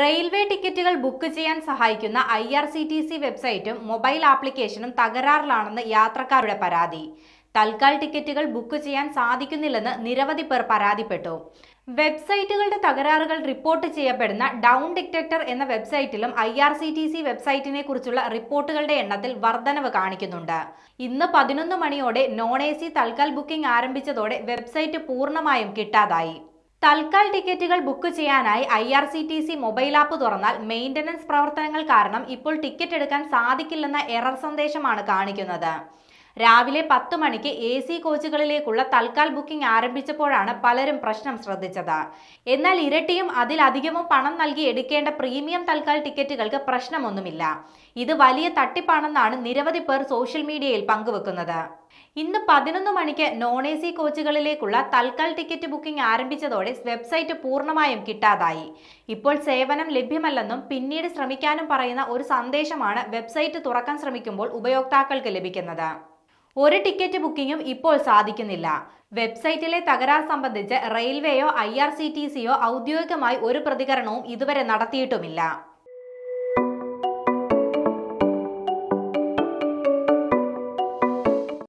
Railway ടിക്കറ്റുകൾ book ചെയ്യാൻ സഹായിക്കുന്ന IRCTC വെബ്സൈറ്റും മൊബൈൽ ആപ്ലിക്കേഷനും തകരാറിലാണെന്ന് യാത്രക്കാരുടെ പരാതി. തൽക്കാൽ ടിക്കറ്റുകൾ ബുക്ക് ചെയ്യാൻ സാധിക്കുന്നില്ലെന്ന് നിരവധി പേർ പരാതിപ്പെട്ടു. വെബ്സൈറ്റുകളുടെ തകരാറുകൾ റിപ്പോർട്ട് ചെയ്യപ്പെടുന്ന ഡൗൺ ഡിറ്റക്ടർ എന്ന വെബ്സൈറ്റിലും IRCTC വെബ്സൈറ്റിനെ കുറിച്ചുള്ള റിപ്പോർട്ടുകളുടെ എണ്ണത്തിൽ വർധനവ് കാണിക്കുന്നുണ്ട്. ഇന്ന് 11 മണിയോടെ non-AC തൽക്കാൽ ബുക്കിംഗ് ആരംഭിച്ചതോടെ വെബ്സൈറ്റ് പൂർണ്ണമായും കിട്ടാതായി. തൽക്കാൽ ടിക്കറ്റുകൾ ബുക്ക് ചെയ്യാനായി IRCTC മൊബൈൽ ആപ്പ് തുറന്നാൽ മെയിൻ്റനൻസ് പ്രവർത്തനങ്ങൾ കാരണം ഇപ്പോൾ ടിക്കറ്റ് എടുക്കാൻ സാധിക്കില്ലെന്ന എറർ സന്ദേശമാണ് കാണിക്കുന്നത്. രാവിലെ 10 മണിക്ക് AC കോച്ചുകളിലേക്കുള്ള തൽക്കാൽ ബുക്കിംഗ് ആരംഭിച്ചപ്പോഴാണ് പലരും പ്രശ്നം ശ്രദ്ധിച്ചത്. എന്നാൽ ഇരട്ടിയും അതിലധികവും പണം നൽകി എടുക്കേണ്ട പ്രീമിയം തൽക്കാൽ ടിക്കറ്റുകൾക്ക് പ്രശ്നമൊന്നുമില്ല. ഇത് വലിയ തട്ടിപ്പാണെന്നാണ് നിരവധി പേർ സോഷ്യൽ മീഡിയയിൽ പങ്കുവെക്കുന്നത്. ഇന്ന് 11 മണിക്ക് non-AC കോച്ചുകളിലേക്കുള്ള തൽക്കാൽ ടിക്കറ്റ് ബുക്കിംഗ് ആരംഭിച്ചതോടെ വെബ്സൈറ്റ് പൂർണ്ണമായും കിട്ടാതായി. ഇപ്പോൾ സേവനം ലഭ്യമല്ലെന്നും പിന്നീട് ശ്രമിക്കാനും പറയുന്ന ഒരു സന്ദേശമാണ് വെബ്സൈറ്റ് തുറക്കാൻ ശ്രമിക്കുമ്പോൾ ഉപയോക്താക്കൾക്ക് ലഭിക്കുന്നത്. ഒരു ടിക്കറ്റ് ബുക്കിംഗും ഇപ്പോൾ സാധിക്കുന്നില്ല. വെബ്സൈറ്റിലെ തകരാർ സംബന്ധിച്ച് റെയിൽവേയോ IRCTCയോ ഔദ്യോഗികമായി ഒരു പ്രതികരണവും ഇതുവരെ നടത്തിയിട്ടുമില്ല.